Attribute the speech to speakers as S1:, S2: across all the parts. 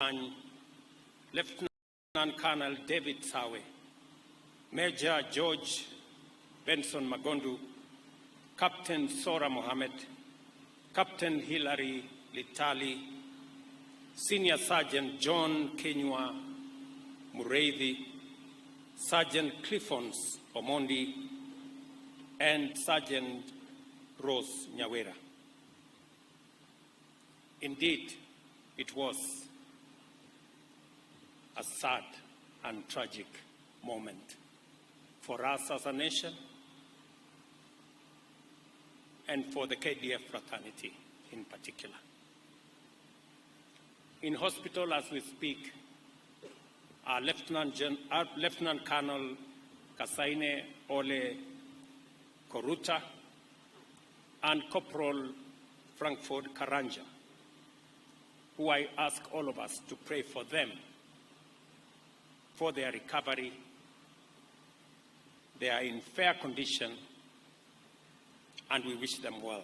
S1: Lieutenant Colonel David Sawe, Major George Benson Magondu, Captain Sora Mohammed, Captain Hilary Litali, Senior Sergeant John Kenywa Mureithi, Sergeant Cliffons Omondi, and Sergeant Rose Nyawera. Indeed, it was a sad and tragic moment for us as a nation and for the KDF fraternity in particular. In hospital as we speak, our Lieutenant Colonel Kasaine Ole Koruta and Corporal Frankfurt Karanja, who I ask all of us to pray for them, for their recovery. They are in fair condition, and we wish them well.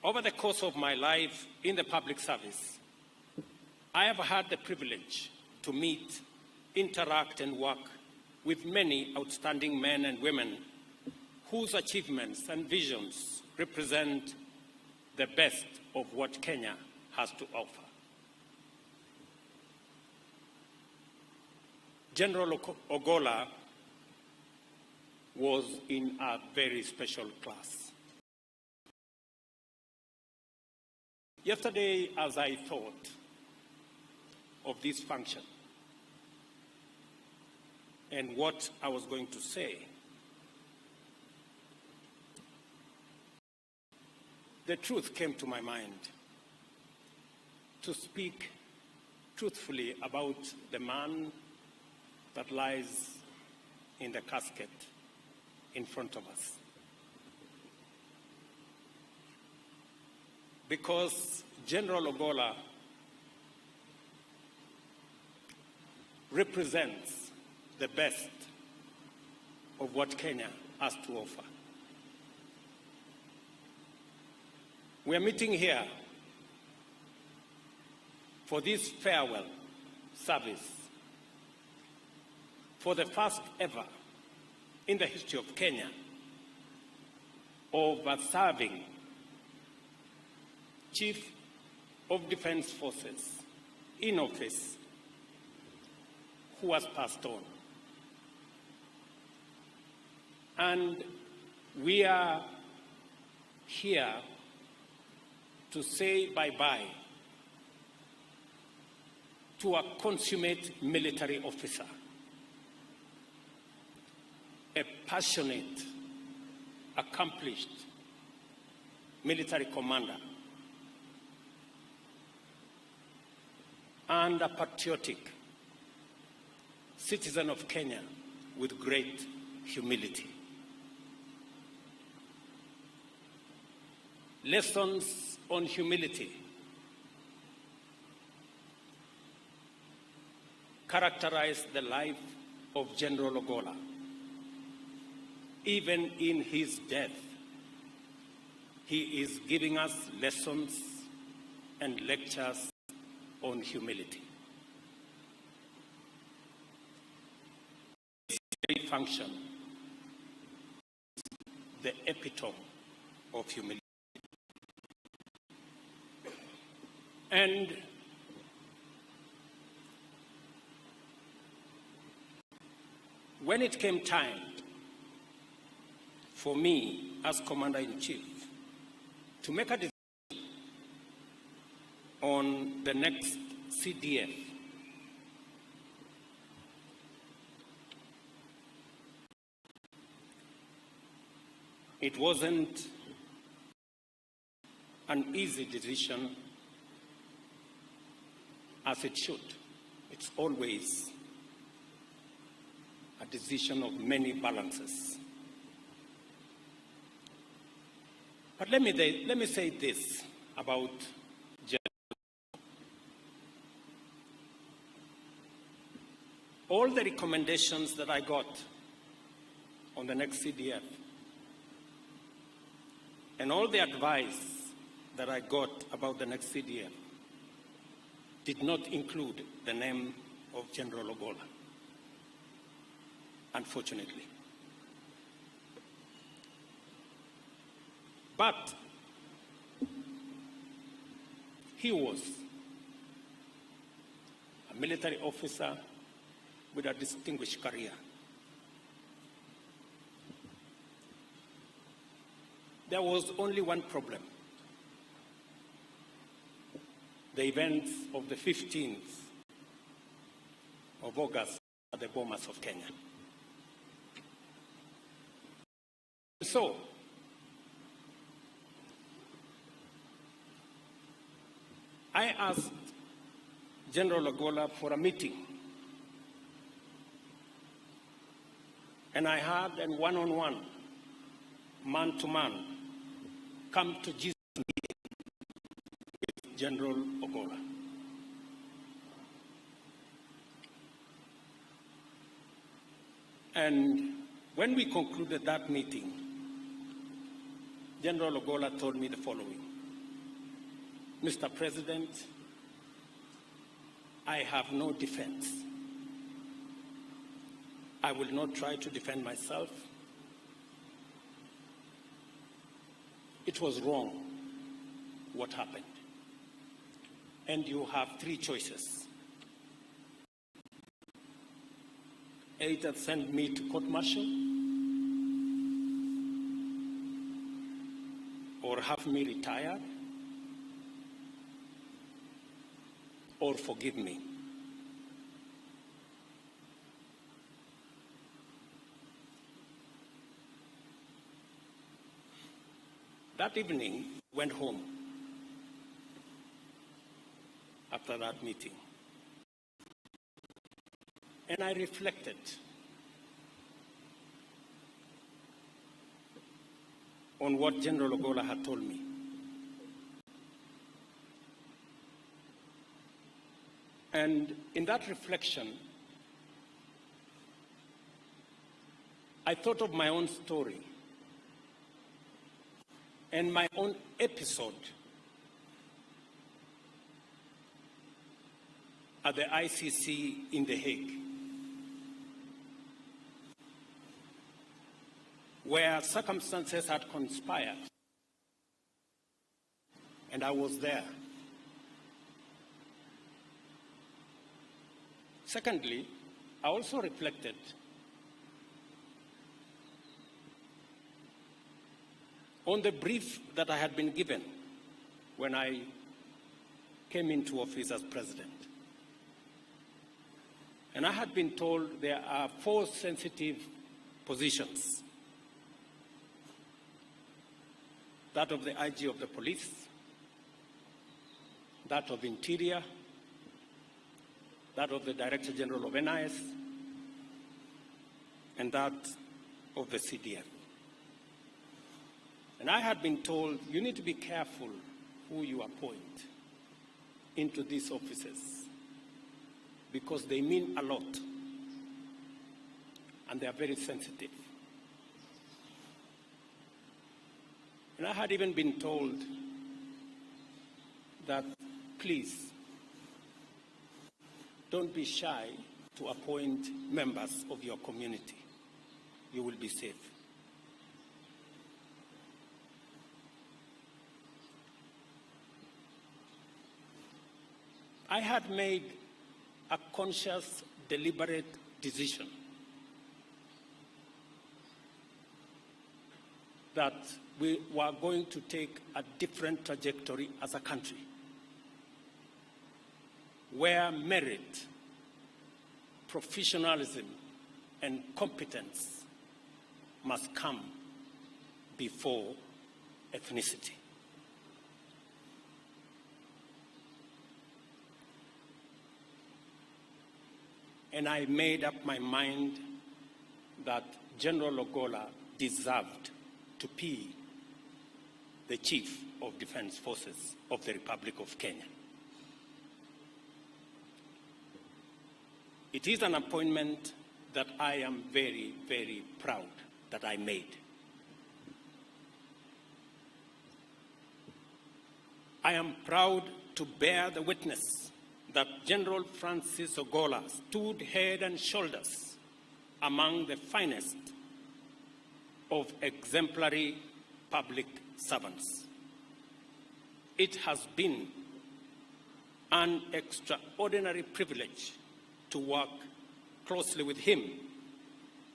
S1: Over the course of my life in the public service, I have had the privilege to meet, interact, and work with many outstanding men and women whose achievements and visions represent the best of what Kenya has to offer. General Ogolla was in a very special class. Yesterday, as I thought of this function and what I was going to say, the truth came to my mind to speak truthfully about the man that lies in the casket in front of us. Because General Ogolla represents the best of what Kenya has to offer. We are meeting here for this farewell service for the first ever in the history of Kenya of a serving Chief of Defense Forces in office who has passed on. And we are here to say bye-bye to a consummate military officer, a passionate, accomplished military commander, and a patriotic citizen of Kenya with great humility. Lessons on humility characterize the life of General Ogolla. Even in his death, he is giving us lessons and lectures on humility. This function is the epitome of humility. And when it came time for me as Commander-in-Chief to make a decision on the next CDF, it wasn't an easy decision as it should. It's always a decision of many balances. But let me say this about all the recommendations that I got on the next CDF and all the advice that I got about the next CDF did not include the name of General Ogolla, unfortunately. But he was a military officer with a distinguished career. There was only one problem: the events of the 15th of August at the Bomas of Kenya. So, I asked General Ogolla for a meeting, and I had a one-on-one, man-to-man, come to Jesus meeting with General Ogolla. And when we concluded that meeting, General Ogolla told me the following: Mr. President, I have no defense. I will not try to defend myself. It was wrong what happened. And you have three choices. Either send me to court-martial, or have me retired, or forgive me. That evening, went home after that meeting. And I reflected on what General Ogolla had told me. And in that reflection, I thought of my own story and my own episode at the ICC in The Hague, where circumstances had conspired, and I was there. Secondly, I also reflected on the brief that I had been given when I came into office as president. And I had been told there are 4 sensitive positions: that of the IG of the police, that of Interior, that of the Director General of NIS, and that of the CDF. And I had been told, you need to be careful who you appoint into these offices, because they mean a lot, and they are very sensitive. And I had even been told that, please, don't be shy to appoint members of your community. You will be safe. I had made a conscious, deliberate decision that we were going to take a different trajectory as a country, where merit, professionalism, and competence must come before ethnicity. And I made up my mind that General Ogolla deserved to be the Chief of Defense Forces of the Republic of Kenya. It is an appointment that I am very, very proud that I made. I am proud to bear the witness that General Francis Ogolla stood head and shoulders among the finest of exemplary public servants. It has been an extraordinary privilege to work closely with him,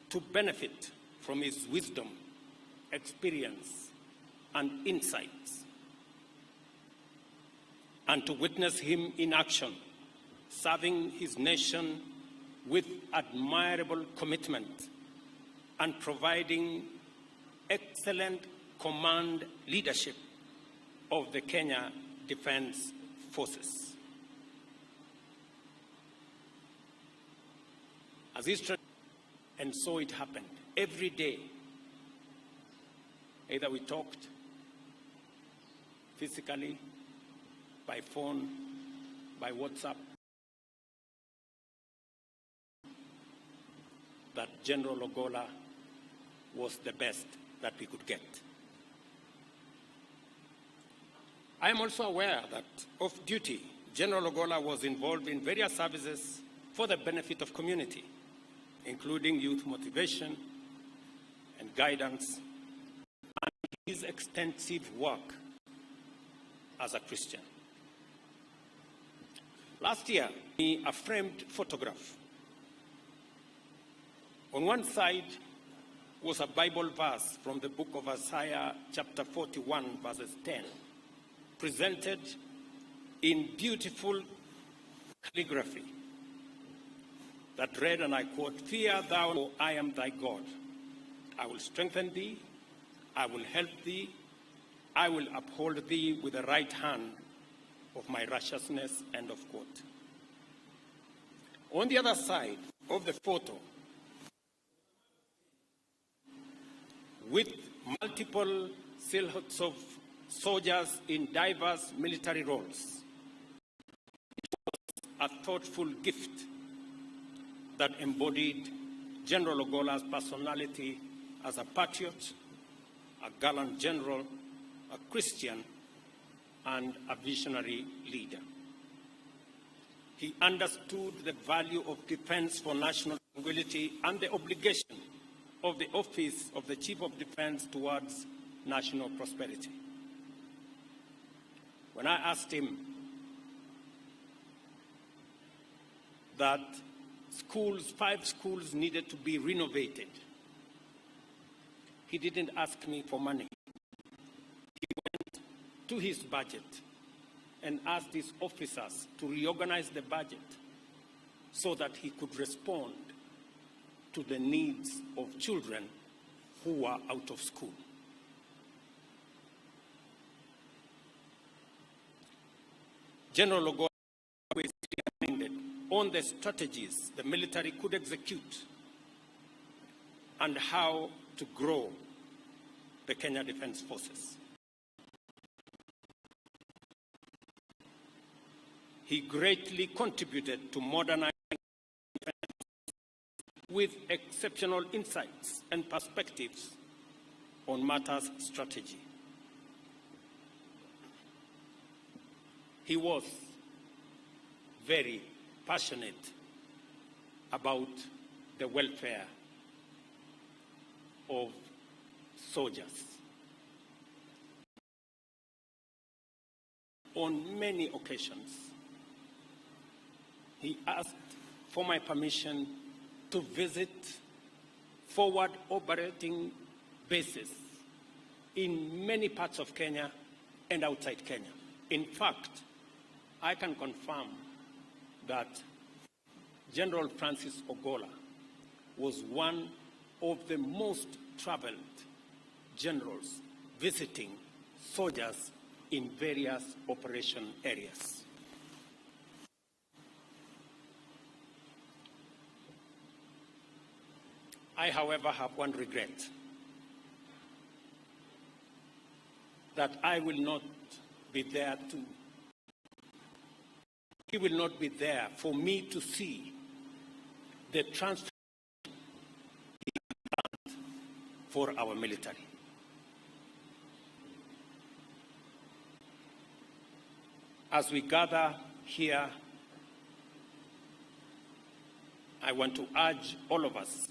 S1: to benefit from his wisdom, experience, and insights, and to witness him in action, serving his nation with admirable commitment and providing excellent command leadership of the Kenya Defence Forces. And so it happened. Every day, either we talked physically, by phone, by WhatsApp, that General Ogolla was the best that we could get. I am also aware that off duty, General Ogolla was involved in various services for the benefit of community, including youth motivation and guidance, and his extensive work as a Christian. Last year, a framed photograph. On one side was a Bible verse from the book of Isaiah, chapter 41, verses 10, presented in beautiful calligraphy that read, and I quote, "Fear thou, for I am thy God. I will strengthen thee, I will help thee, I will uphold thee with the right hand of my righteousness," end of quote. On the other side of the photo, with multiple silhouettes of soldiers in diverse military roles, it was a thoughtful gift that embodied General Ogolla's personality as a patriot, a gallant general, a Christian, and a visionary leader. He understood the value of defense for national tranquility and the obligation of the office of the Chief of Defense towards national prosperity. When I asked him that 5 schools needed to be renovated, he didn't ask me for money. He went to his budget and asked his officers to reorganize the budget so that he could respond to the needs of children who were out of school. General Ogolla was reminded on the strategies the military could execute and how to grow the Kenya Defence Forces. He greatly contributed to modernizing with exceptional insights and perspectives on matters strategy. He was very passionate about the welfare of soldiers. On many occasions, he asked for my permission to visit forward operating bases in many parts of Kenya and outside Kenya. In fact, I can confirm that General Francis Ogolla was one of the most traveled generals visiting soldiers in various operation areas. I, however, have one regret, that I will not be there to, he will not be there for me to see the transformation for our military. as we gather here, I want to urge all of us